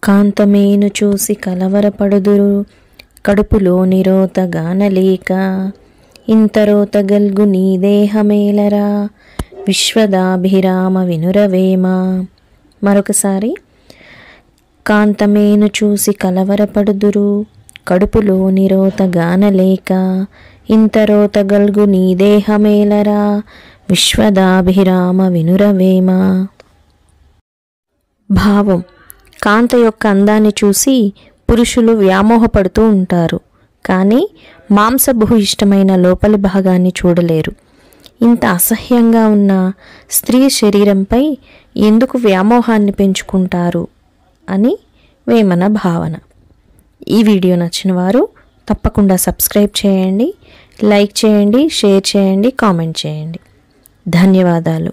కాంతమేను చూసి కలవరపడుదురు కడుపులోని రోత గానలేక ఇంతరోత గల్గు నీ దేహమేలరా విశ్వదాభిరామ వినురవేమ. మరొకసారి. కాంతమేను చూసి కలవరపడుదురు కడుపులోని రోత గానలేక ఇంతరోత గల్గు నీ దేహమేలరా విశ్వదాభిరామ వినురవేమ. భావం: కాంత యొక్క అందాన్ని చూసి పురుషులు వ్యామోహపడుతూ ఉంటారు, కానీ మాంసభూయిష్టమైన లోపలి భాగాన్ని చూడలేరు. ఇంత అసహ్యంగా ఉన్న స్త్రీ శరీరంపై ఎందుకు వ్యామోహాన్ని పెంచుకుంటారు అని వేమన భావన. ఈ వీడియో నచ్చిన వారు తప్పకుండా సబ్స్క్రైబ్ చేయండి, లైక్ చేయండి, షేర్ చేయండి, కామెంట్ చేయండి. ధన్యవాదాలు.